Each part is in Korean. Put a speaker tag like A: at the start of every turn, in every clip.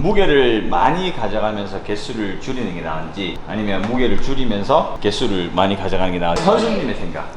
A: 무게를 많이 가져가면서 개수를 줄이는 게 나은지 아니면 무게를 줄이면서 개수를 많이 가져가는 게 나은지 선수님의 생각.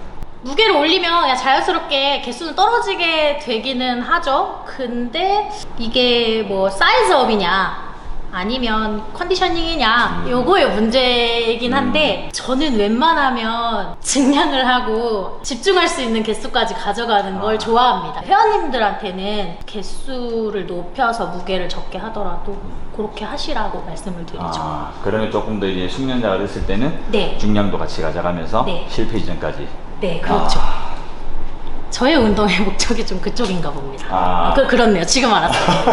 B: 무게를 올리면 그냥 자연스럽게 개수는 떨어지게 되기는 하죠. 근데 이게 뭐 사이즈업이냐 아니면 컨디셔닝이냐 요거의 문제이긴 한데 저는 웬만하면 증량을 하고 집중할 수 있는 개수까지 가져가는 걸 좋아합니다. 회원님들한테는 개수를 높여서 무게를 적게 하더라도 그렇게 하시라고 말씀을 드리죠.
A: 그러면 조금 더 이제 숙련자가 됐을 때는
B: 네.
A: 중량도 같이 가져가면서
B: 네.
A: 실패 이전까지.
B: 네, 그렇죠. 저의 운동의 목적이 좀 그쪽인가 봅니다. 그렇네요. 지금 알았어요.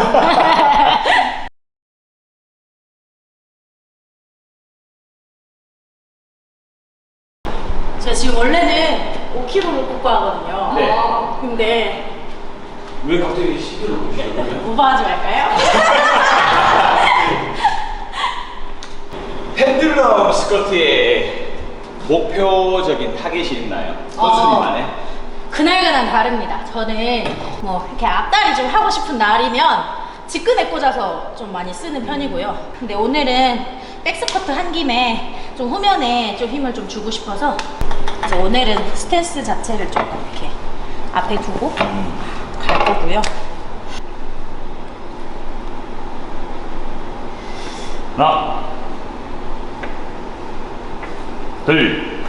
B: 제가 지금 원래는 5kg를 꽂고 하거든요.
A: 네.
B: 근데
A: 왜 갑자기 10kg를 보시려고요?
B: 오버하지 말까요?
A: 펜들럼 스쿼트의 목표적인 타겟이 있나요? 선수님만의?
B: 그날그날 다릅니다. 저는 뭐 이렇게 앞다리 좀 하고 싶은 날이면 직근에 꽂아서 좀 많이 쓰는 편이고요. 근데 오늘은 백스쿼트 한 김에 좀 후면에 좀 힘을 좀 주고 싶어서 그래서 오늘은 스탠스 자체를 조금 이렇게 앞에 두고 갈 거고요.
A: 하나, 둘,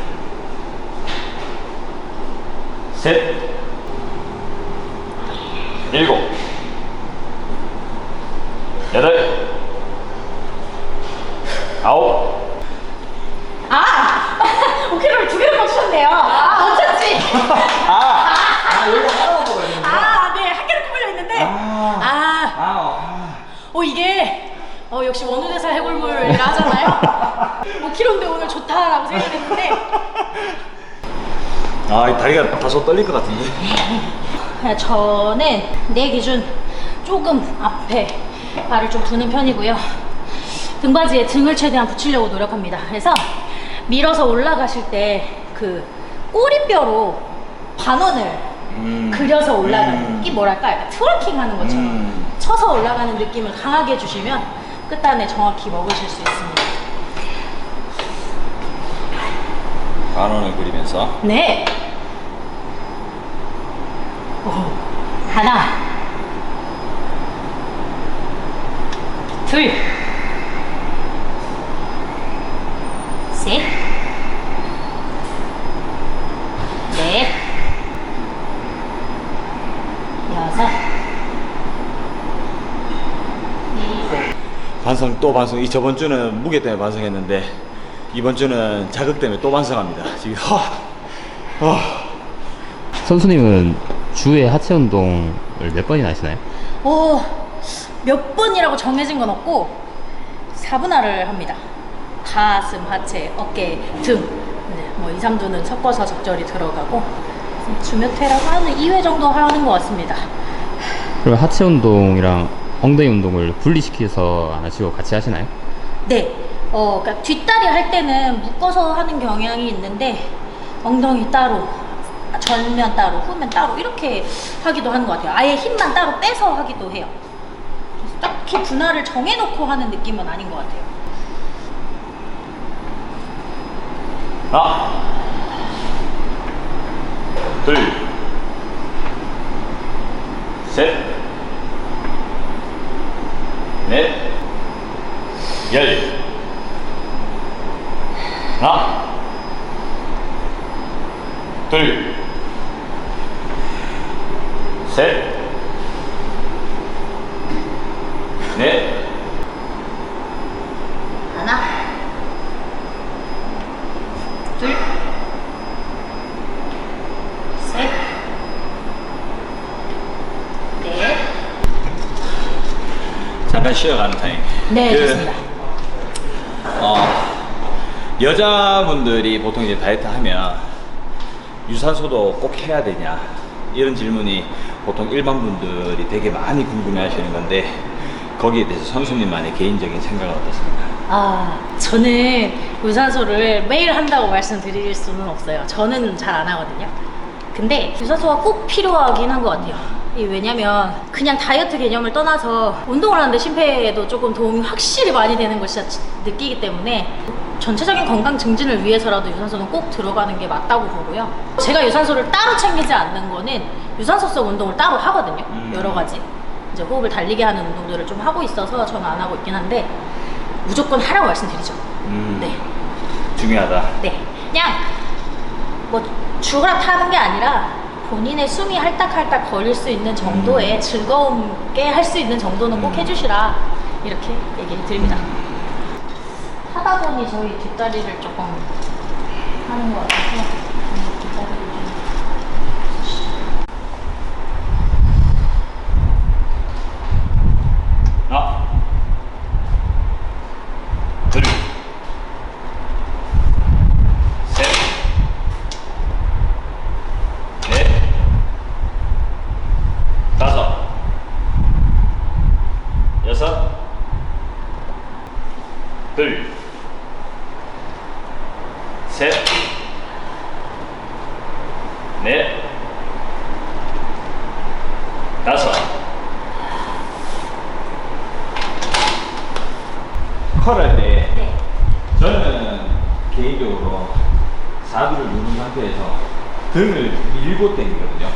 A: 셋, 일곱, 여덟, 아홉.
B: 5kg를 두 개를 꽂으셨네요. 못 찾지?
A: 여기 하나만 먹어야 되는데.
B: 네, 한 개를 꽂려 있는데. 이게 역시 원우대사 해골물이라 하잖아요. 5kg인데 오늘 좋다라고 생각했는데.
A: 다리가 다소 떨릴 것 같은데.
B: 저는 내 기준 조금 앞에 발을 좀 두는 편이고요. 등받이에 등을 최대한 붙이려고 노력합니다. 그래서 밀어서 올라가실 때 그 꼬리뼈로 반원을 그려서 올라가는 이게 뭐랄까 약간 트월킹 하는 것처럼 쳐서 올라가는 느낌을 강하게 주시면 끝단에 정확히 먹으실 수 있습니다.
A: 반원을 그리면서.
B: 네. 하나, 둘, 셋, 넷, 여섯, 일곱.
A: 반성 또 반성. 저번 주는 무게 때문에 반성했는데 이번 주는 자극 때문에 또 반성합니다. 지금.
C: 선수님은 주에 하체 운동을 몇 번이나 하시나요?
B: 몇 번이라고 정해진 건 없고 4분할을 합니다. 가슴, 하체, 어깨, 등. 네, 뭐 2, 3주는 섞어서 적절히 들어가고 주 몇 회라고 하는 2회 정도 하는 것 같습니다.
C: 그럼 하체 운동이랑 엉덩이 운동을 분리시켜서 안 하시고 같이 하시나요?
B: 네. 그러니까 뒷다리 할 때는 묶어서 하는 경향이 있는데 엉덩이 따로, 전면 따로, 후면 따로 이렇게 하기도 하는 것 같아요. 아예 힘만 따로 빼서 하기도 해요. 그래서 딱히 분할을 정해놓고 하는 느낌은 아닌 것 같아요.
A: 하나, 둘, 셋, 넷, 열. 하나, 둘, 셋, 넷,
B: 하나, 둘, 셋, 넷.
A: 잠깐 쉬어가는 타임.
B: 네, 좋습니다.
A: 여자분들이 보통 이제 다이어트 하면 유산소도 꼭 해야 되냐 이런 질문이 보통 일반 분들이 되게 많이 궁금해 하시는 건데 거기에 대해서 선수님만의 개인적인 생각은 어떻습니까?
B: 저는 유산소를 매일 한다고 말씀드릴 수는 없어요. 저는 잘 안 하거든요. 근데 유산소가 꼭 필요하긴 한 것 같아요. 왜냐면 그냥 다이어트 개념을 떠나서 운동을 하는데 심폐에도 조금 도움이 확실히 많이 되는 걸 진짜 느끼기 때문에 전체적인 건강 증진을 위해서라도 유산소는 꼭 들어가는 게 맞다고 보고요. 제가 유산소를 따로 챙기지 않는 거는 유산소성 운동을 따로 하거든요. 여러 가지 이제 호흡을 달리게 하는 운동들을 좀 하고 있어서 저는 안 하고 있긴 한데 무조건 하라고 말씀드리죠. 네.
A: 중요하다.
B: 네. 그냥 뭐 죽으라 타는 게 아니라 본인의 숨이 할딱할딱 거릴 수 있는 정도의 즐거움게 할 수 있는 정도는 꼭 해주시라 이렇게 얘기를 드립니다. 하다 보니 저희 뒷다리를 조금 하는 것 같아서 뒷다리를 좀
A: 하나, 둘, 셋, 넷, 다섯, 여섯, 둘, 셋, 넷, 다섯. 컬할 때
B: 네.
A: 저는 개인적으로 사두를 누른 상태에서 등을 밀고 당기거든요.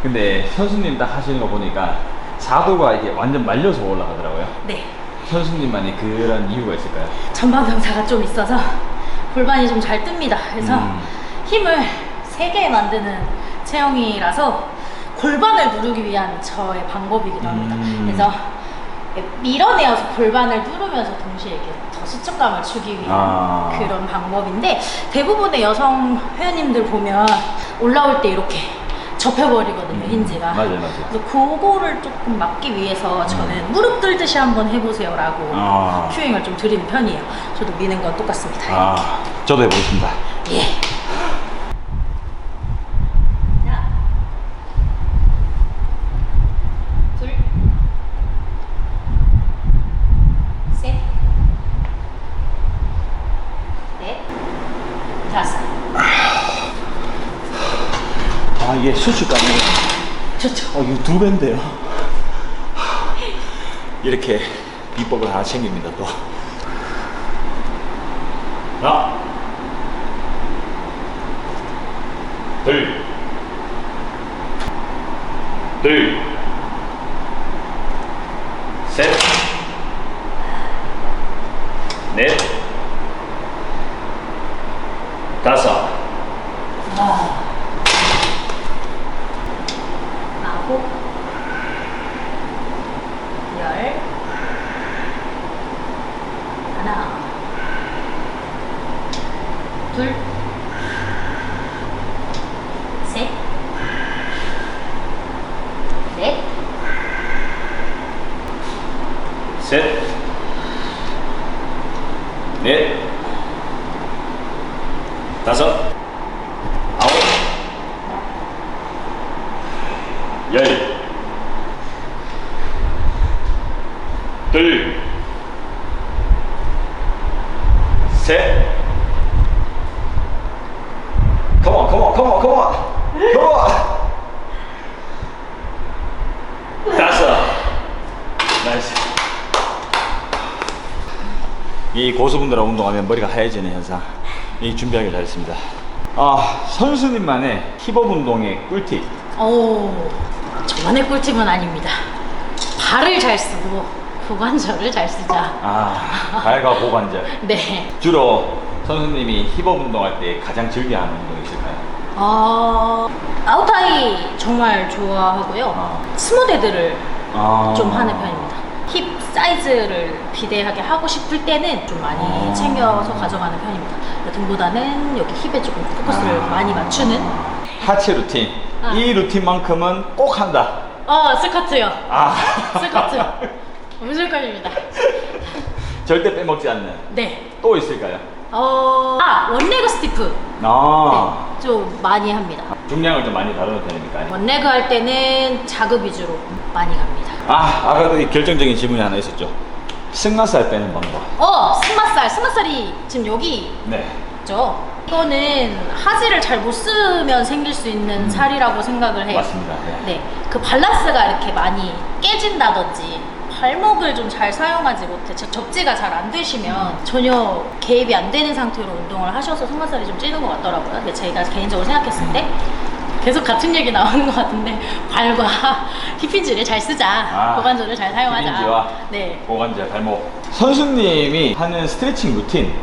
A: 근데 선수님 딱 하시는 거 보니까 사두가 이게 완전 말려서 올라가더라고요.
B: 네.
A: 선수님만의 그런 이유가 있을까요?
B: 전방경사가 좀 있어서 골반이 좀 잘 뜹니다. 그래서 힘을 세게 만드는 체형이라서 골반을 누르기 위한 저의 방법이기도 합니다. 그래서 밀어내어서 골반을 누르면서 동시에 이렇게 더 수축감을 주기 위한 그런 방법인데 대부분의 여성 회원님들 보면 올라올 때 이렇게 접혀버리거든요, 힌지가.
A: 맞아요.
B: 그래서 그거를 조금 막기 위해서 저는 무릎 들듯이 한번 해보세요라고 큐잉을 좀 드리는 편이에요. 저도 미는 건 똑같습니다.
A: 저도 해보겠습니다.
B: 예. 하나, 둘, 셋, 넷, 다섯.
A: 이게 수축감이
B: 좋죠.
A: 이거 2배인데요. 이렇게 비법을 하나 챙깁니다. 또 하나, 둘, 셋, 넷, 다섯,
B: 아홉, 열, 하나, 둘, 셋, 넷,
A: 셋, 넷, 다섯, 아홉, 열, 둘, 셋, come on, come on, come on, come on, come on, 다섯, 나이스. 이 고수분들하고 운동하면 머리가 하얘지는 현상, 이 준비하기 잘했습니다. 선수님만의 힙업 운동의 꿀팁.
B: 저만의 꿀팁은 아닙니다. 발을 잘 쓰고 고관절을 잘 쓰자.
A: 발과 고관절.
B: 네.
A: 주로 선수님이 힙업 운동할 때 가장 즐겨하는 운동이 있을까요?
B: 아웃타이 정말 좋아하고요. 스무데드를 좀 하는 편입니다. 힙 사이즈를 비대하게 하고 싶을 때는 좀 많이 챙겨서 가져가는 편입니다. 등보다는 여기 힙에 조금 포커스를 많이 맞추는.
A: 하체 루틴. 이 루틴만큼은 꼭 한다.
B: 스쿼트요. 스쿼트. 무조건입니다.
A: 절대 빼먹지 않는.
B: 네.
A: 또 있을까요?
B: 원레그 스티프. 네, 좀 많이 합니다.
A: 중량을 좀 많이 다루는 편입니까?
B: 원레그 할 때는 자급 위주로 많이 갑니다.
A: 아까도 이 결정적인 질문이 하나 있었죠. 승마살 빼는 방법.
B: 승마살이 지금 여기
A: 네.
B: 죠. 이거는 하지를 잘 못 쓰면 생길 수 있는 살이라고 생각을 해요.
A: 맞습니다. 네.
B: 그 밸런스가 이렇게 많이 깨진다든지 발목을 좀 잘 사용하지 못해 접지가 잘 안 되시면 전혀 개입이 안 되는 상태로 운동을 하셔서 속맛살이 좀 찌는 것 같더라고요. 근데 제가 개인적으로 생각했을 때 계속 같은 얘기 나오는 것 같은데 발과 힙힌지를 잘 쓰자, 고관절을 잘 사용하자.
A: 힙힌지와
B: 네.
A: 고관절, 발목. 선수님이 하는 스트레칭 루틴.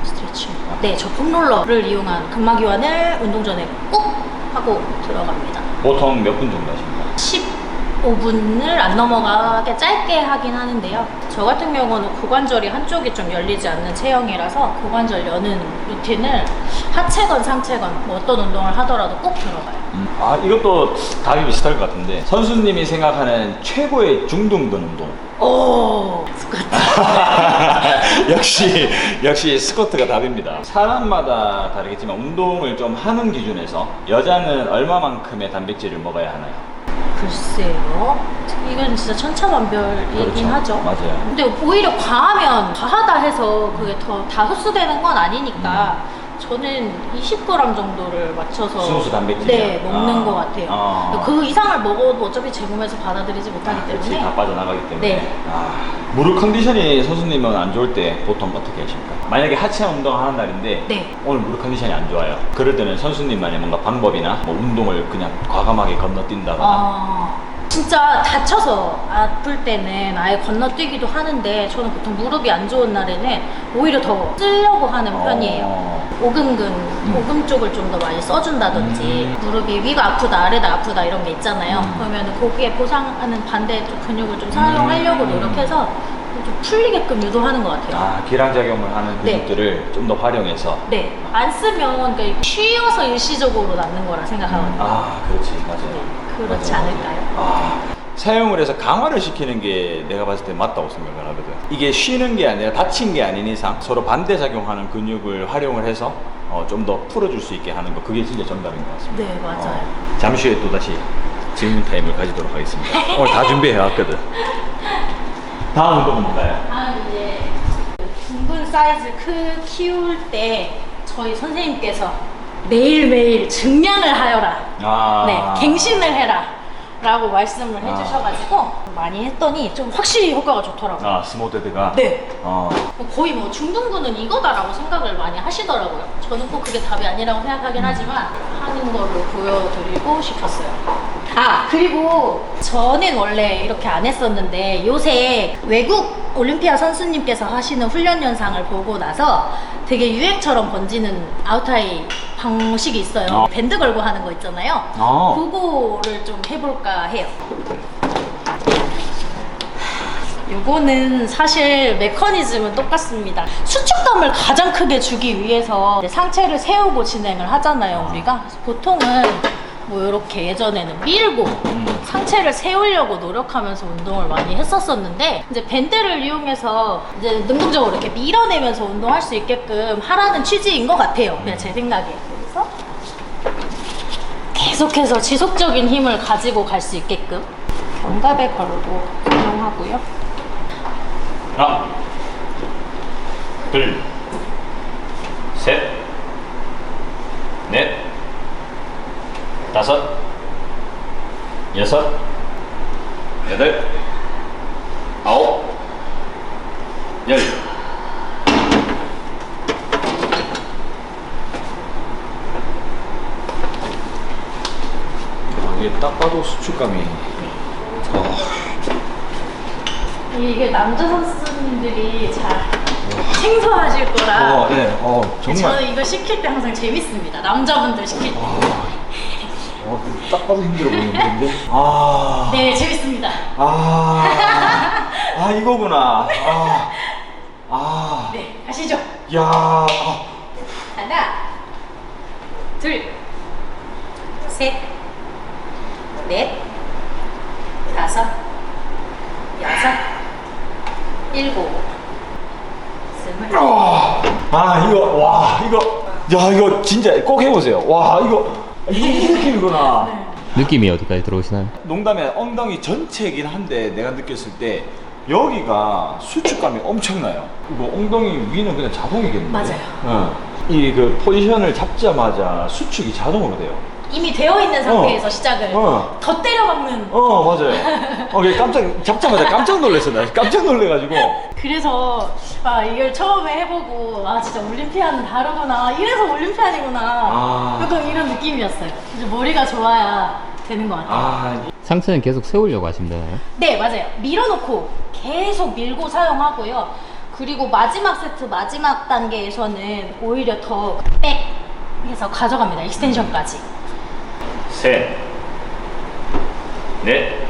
B: 스트레칭. 네, 저 폼롤러를 이용한 근막이완을 운동 전에 꼭 하고 들어갑니다.
A: 보통 몇 분 정도 하십니까?
B: 15분을 안 넘어가게 짧게 하긴 하는데요. 저 같은 경우는 고관절이 한쪽이 좀 열리지 않는 체형이라서 고관절 여는 루틴을 하체건 상체건 뭐 어떤 운동을 하더라도 꼭 들어가요.
A: 아, 이것도 답이 비슷할 것 같은데 선수님이 생각하는 최고의 중등근 운동.
B: 오, 스쿼트.
A: 역시 스쿼트가 답입니다. 사람마다 다르겠지만 운동을 좀 하는 기준에서 여자는 얼마만큼의 단백질을 먹어야 하나요?
B: 글쎄요. 이건 진짜 천차만별이긴
A: 그렇죠.
B: 하죠.
A: 맞아요.
B: 근데 오히려 과하면 과하다 해서 그게 더 다 흡수되는 건 아니니까 저는 20g 정도를 맞춰서
A: 순수 단백질.
B: 네, 먹는 것 같아요. 그 이상을 먹어도 어차피 제 몸에서 받아들이지 못하기
A: 그렇지,
B: 때문에
A: 다 빠져나가기 때문에.
B: 네.
A: 무릎 컨디션이 선수님은 안 좋을 때 보통 어떻게 하십니까? 만약에 하체 운동 하는 날인데
B: 네.
A: 오늘 무릎 컨디션이 안 좋아요. 그럴 때는 선수님만의 뭔가 방법이나 뭐 운동을 그냥 과감하게 건너뛴다거나.
B: 진짜 다쳐서 아플 때는 아예 건너뛰기도 하는데 저는 보통 무릎이 안 좋은 날에는 오히려 더 쓰려고 하는 편이에요. 오금근, 오금 쪽을 좀 더 많이 써준다든지 무릎이 위가 아프다, 아래가 아프다 이런 게 있잖아요. 그러면 거기에 보상하는 반대 쪽 근육을 좀 사용하려고 노력해서 좀 풀리게끔 유도하는 것 같아요.
A: 기량작용을 하는
B: 네.
A: 근육들을 좀 더 활용해서.
B: 네, 안 쓰면 그러니까 쉬어서 일시적으로 낫는 거라 생각하거든요.
A: 그렇지, 맞아요.
B: 네, 그렇지
A: 맞아요.
B: 않을까요?
A: 사용을 해서 강화를 시키는 게 내가 봤을 때 맞다고 생각을 하거든. 이게 쉬는 게 아니라 다친 게 아닌 이상 서로 반대작용하는 근육을 활용을 해서 좀 더 풀어줄 수 있게 하는 거, 그게 진짜 정답인 것 같습니다.
B: 네, 맞아요.
A: 잠시 후에 또 다시 질문 타임을 가지도록 하겠습니다. 오늘 다 준비해왔거든. 다음 운동은 뭔가요?
B: 이제 둥근 사이즈 키울 때 저희 선생님께서 매일매일 증량을 하여라. 네, 갱신을 해라. 라고 말씀을 해주셔가지고 많이 했더니 좀 확실히 효과가 좋더라고요.
A: 스모데드가?
B: 네. 거의 뭐 중등근은 이거다라고 생각을 많이 하시더라고요. 저는 꼭 그게 답이 아니라고 생각하긴 하지만 하는 걸로 보여드리고 싶었어요. 그리고 저는 원래 이렇게 안 했었는데 요새 외국 올림피아 선수님께서 하시는 훈련 영상을 보고 나서 되게 유행처럼 번지는 아웃타이 방식이 있어요. 밴드 걸고 하는 거 있잖아요. 그거를 좀 해볼까 해요. 요거는 사실 메커니즘은 똑같습니다. 수축감을 가장 크게 주기 위해서 상체를 세우고 진행을 하잖아요, 우리가. 보통은 뭐 이렇게 예전에는 밀고 상체를 세우려고 노력하면서 운동을 많이 했었었는데 이제 밴드를 이용해서 이제 능동적으로 이렇게 밀어내면서 운동할 수 있게끔 하라는 취지인 것 같아요. 그냥 제 생각에. 그래서 계속해서 지속적인 힘을 가지고 갈 수 있게끔 견갑에 걸고 운동하고요.
A: 하나, 둘, 셋, 넷, 다섯, 여섯, 여덟, 아홉, 열. 이게 딱 봐도 수축감이.
B: 이게 남자 선수님들이 잘 생소하실 거라.
A: 네, 정말.
B: 저는 이거 시킬 때 항상 재밌습니다. 남자분들 시킬 때.
A: 딱 봐도 힘들어 보이는데.
B: 네, 재밌습니다.
A: 이거구나.
B: 네, 가시죠.
A: 야.
B: 하나, 둘, 셋, 넷, 다섯, 여섯, 일곱, 스물.
A: 이거 진짜 꼭 해보세요. 이 느낌이구나.
C: 느낌이 어디까지 들어오시나요?
A: 농담에 엉덩이 전체이긴 한데 내가 느꼈을 때 여기가 수축감이 엄청나요. 이거 엉덩이 위는 그냥 자동이겠는데.
B: 맞아요.
A: 이 그 포지션을 잡자마자 수축이 자동으로 돼요.
B: 이미 되어 있는 상태에서 시작을 더 때려박는.
A: 맞아요. 그게 잡자마자 깜짝 놀랐어. 나 깜짝 놀래가지고.
B: 그래서 이걸 처음에 해보고 진짜 올림피아는 다르구나, 이래서 올림피아니구나, 약간 이런 느낌이었어요. 이제 머리가 좋아야 되는 것 같아요.
C: 상체는 계속 세우려고 하시면 되나요?
B: 네, 맞아요. 밀어놓고 계속 밀고 사용하고요. 그리고 마지막 세트 마지막 단계에서는 오히려 더 백해서 가져갑니다. 익스텐션까지.
A: 셋, 넷,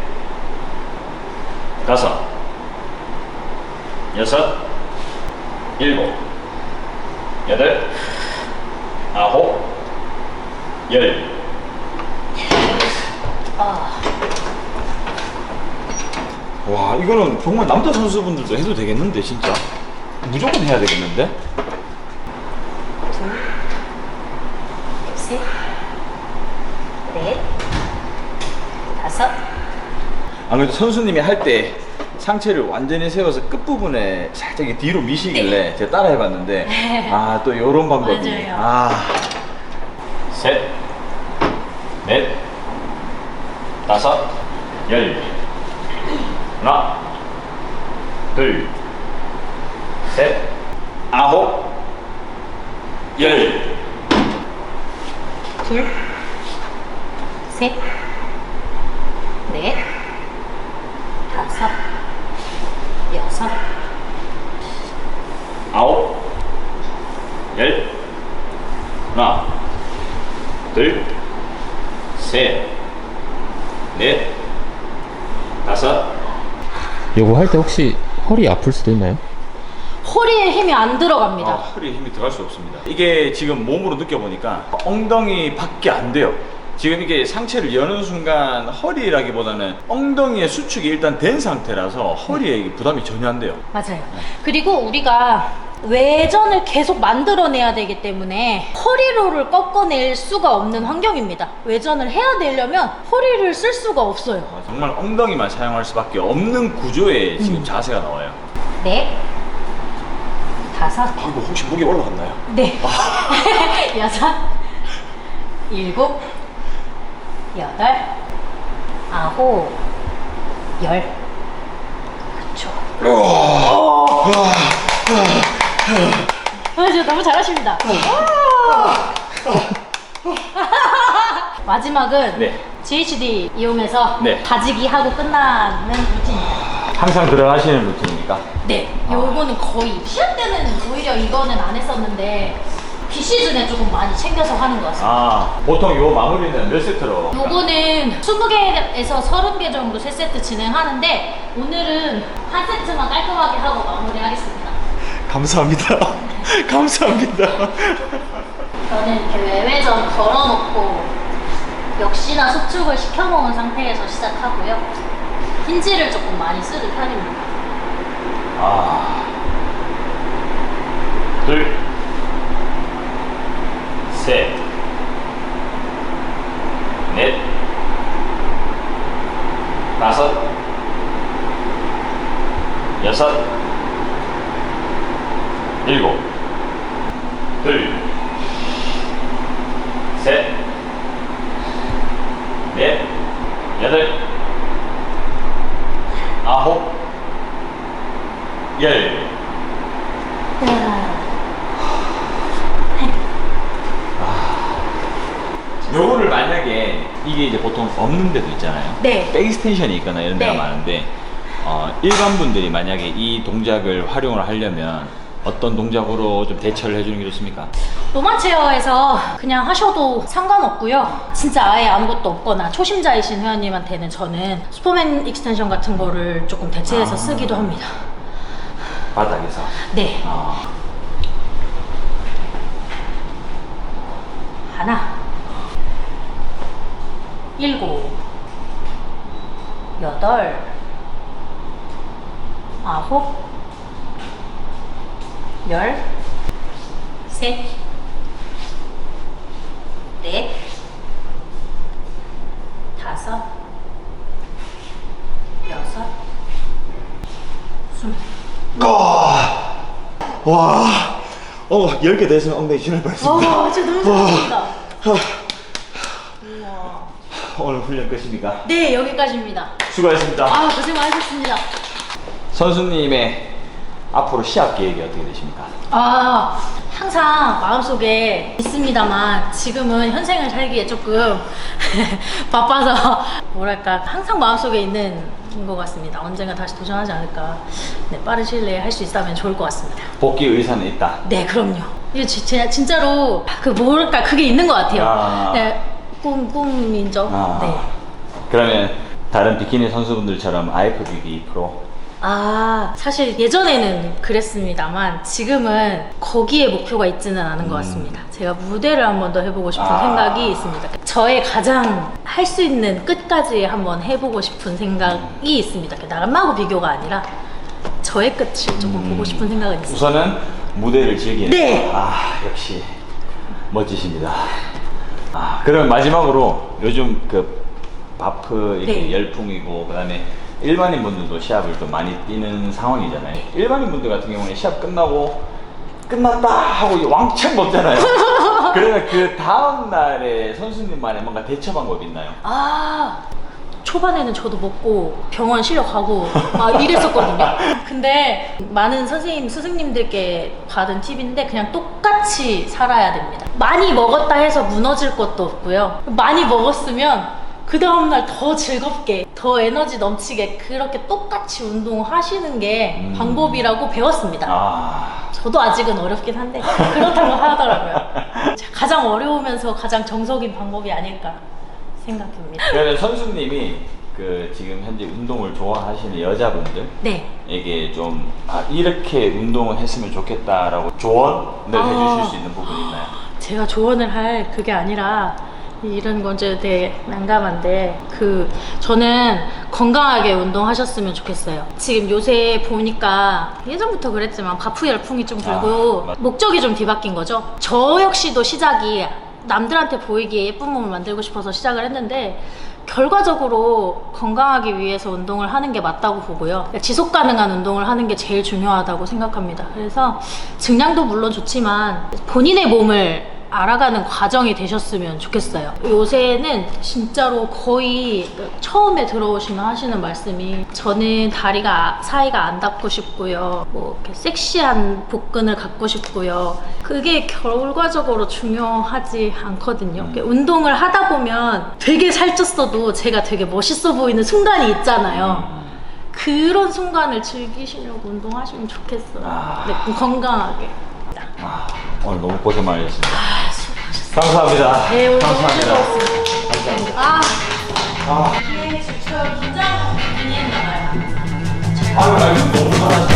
A: 다섯, 여섯, 일곱, 여덟, 아홉, 열. 와, 이거는 정말 남자 선수분들도 해도 되겠는데, 진짜. 무조건 해야 되겠는데?
B: 둘, 셋, 넷, 다섯.
A: 아무래도 선수님이 할 때 상체를 완전히 세워서 끝부분에 살짝 뒤로 미시길래 제가 따라 해봤는데 또 요런 방법이.
B: 맞아요.
A: 셋, 넷, 다섯, 열. 하나, 둘, 셋, 아홉, 열.
B: 둘, 셋, 넷, 다섯, 여섯,
A: 아홉, 열. 하나, 둘, 셋, 넷, 다섯.
C: 요거 할 때 혹시 허리 아플 수도 있나요?
B: 허리에 힘이 안 들어갑니다.
A: 허리에 힘이 들어갈 수 없습니다. 이게 지금 몸으로 느껴보니까 엉덩이 밖에 안 돼요. 지금 이게 상체를 여는 순간 허리라기보다는 엉덩이의 수축이 일단 된 상태라서 허리에 부담이 전혀 안 돼요.
B: 맞아요. 그리고 우리가 외전을 계속 만들어내야 되기 때문에 허리로를 꺾어낼 수가 없는 환경입니다. 외전을 해야 되려면 허리를 쓸 수가 없어요.
A: 정말 엉덩이만 사용할 수밖에 없는 구조의 지금 자세가 나와요.
B: 넷, 다섯,
A: 이거 혹시 무게 올라갔나요?
B: 네, 여섯, 일곱, 여덟, 아홉, 열. 그렇죠. 저 너무 잘하십니다. 마지막은
A: 네.
B: GHD 이용해서
A: 네.
B: 다지기 하고 끝나는 루틴입니다.
A: 항상 들어가시는 루틴입니까?
B: 네, 요거는 거의 시합 때는 오히려 이거는 안 했었는데 비시즌에 조금 많이 챙겨서 하는 것 같습니다.
A: 보통 요 마무리는 몇 세트로?
B: 요거는 20개에서 30개 정도 3세트 진행하는데 오늘은 한 세트만 깔끔하게 하고 마무리하겠습니다.
A: 감사합니다. 감사합니다.
B: 저는 이렇게 외회전 걸어놓고 역시나 수축을 시켜먹은 상태에서 시작하고요. 힌지를 조금 많이 쓰는 편입니다.
A: 둘, 셋, 넷, 다섯, 여섯, 일곱, 둘, 셋, 넷, 여덟, 아홉, 열. 요거를 만약에 이게 이제 보통 없는 데도 있잖아요.
B: 네.
A: 백스텐션이 있거나 이런 데가
B: 네.
A: 많은데 일반 분들이 만약에 이 동작을 활용을 하려면 어떤 동작으로 좀 대처를 해주는 게 좋습니까?
B: 로마체어에서 그냥 하셔도 상관없고요. 진짜 아예 아무것도 없거나 초심자이신 회원님한테는 저는 슈퍼맨 익스텐션 같은 거를 조금 대체해서 쓰기도 합니다.
A: 바닥에서.
B: 네. 하나, 일곱, 여덟, 아홉, 열, 셋, 넷, 다섯, 여섯, 스물.
A: 10개 됐으면 엉덩이 지날 뻔했습니다.
B: 진짜 너무 잘하신다.
A: 오늘 훈련 끝입니까?
B: 네, 여기까지입니다.
A: 수고하셨습니다.
B: 아, 고생 많으셨습니다.
A: 선수님의 앞으로 시합 계획이 어떻게 되십니까?
B: 항상 마음속에 있습니다만 지금은 현생을 살기에 조금 바빠서 뭐랄까 항상 마음속에 있는 것 같습니다. 언젠가 다시 도전하지 않을까. 네, 빠른 시일 내에 할 수 있다면 좋을 것 같습니다.
A: 복귀 의사는 있다.
B: 네, 그럼요. 이거 진짜로 뭐랄까 그게 있는 것 같아요. 네, 꿈이죠. 네.
A: 그러면 다른 비키니 선수분들처럼 IFBB 프로?
B: 사실 예전에는 그랬습니다만 지금은 거기에 목표가 있지는 않은 것 같습니다. 제가 무대를 한 번 더 해보고 싶은 생각이 있습니다. 저의 가장 할 수 있는 끝까지 한번 해보고 싶은 생각이 있습니다. 남하고 비교가 아니라 저의 끝을 조금 보고 싶은 생각은 있습니다.
A: 우선은 무대를 즐기는.
B: 네.
A: 역시 멋지십니다. 그럼 마지막으로 요즘 그 바프 이렇게
B: 네.
A: 열풍이고 그다음에 일반인 분들도 시합을 좀 많이 뛰는 상황이잖아요. 일반인 분들 같은 경우는 시합 끝나고 끝났다 하고 왕창 먹잖아요. 그러면 그 다음 날에 선수님만의 뭔가 대처 방법이 있나요?
B: 초반에는 저도 먹고 병원 실려가고 이랬었거든요. 근데 많은 선생님, 스승님들께 받은 팁인데 그냥 똑같이 살아야 됩니다. 많이 먹었다 해서 무너질 것도 없고요. 많이 먹었으면 그 다음날 더 즐겁게, 더 에너지 넘치게 그렇게 똑같이 운동하시는 게 방법이라고 배웠습니다. 저도 아직은 어렵긴 한데 그렇다고 하더라고요. 가장 어려우면서 가장 정석인 방법이 아닐까 생각합니다.
A: 그러면 선수님이 그 지금 현재 운동을 좋아하시는 여자분들에게
B: 네.
A: 좀 이렇게 운동을 했으면 좋겠다라고 조언을 해주실 수 있는 부분이 있나요?
B: 제가 조언을 할 그게 아니라 이런 건 이제 되게 난감한데 저는 건강하게 운동하셨으면 좋겠어요. 지금 요새 보니까 예전부터 그랬지만 바프 열풍이 좀 들고 목적이 좀 뒤바뀐 거죠. 저 역시도 시작이 남들한테 보이기에 예쁜 몸을 만들고 싶어서 시작을 했는데 결과적으로 건강하기 위해서 운동을 하는 게 맞다고 보고요. 지속 가능한 운동을 하는 게 제일 중요하다고 생각합니다. 그래서 증량도 물론 좋지만 본인의 몸을 알아가는 과정이 되셨으면 좋겠어요. 요새는 진짜로 거의 처음에 들어오시면 하시는 말씀이 저는 다리가 사이가 안 닿고 싶고요. 뭐 이렇게 섹시한 복근을 갖고 싶고요. 그게 결과적으로 중요하지 않거든요. 운동을 하다 보면 되게 살쪘어도 제가 되게 멋있어 보이는 순간이 있잖아요. 그런 순간을 즐기시려고 운동하시면 좋겠어요. 네, 건강하게.
A: 오늘 너무 고생 많으셨습니다. 감사합니다.
B: 네, 오늘 너무
A: 감사합니다.
B: 즐거웠습니다.
A: 감사합니다.
B: 네, 저 긴장하고 있는 나가요.
A: 너무 잘하셨습니다.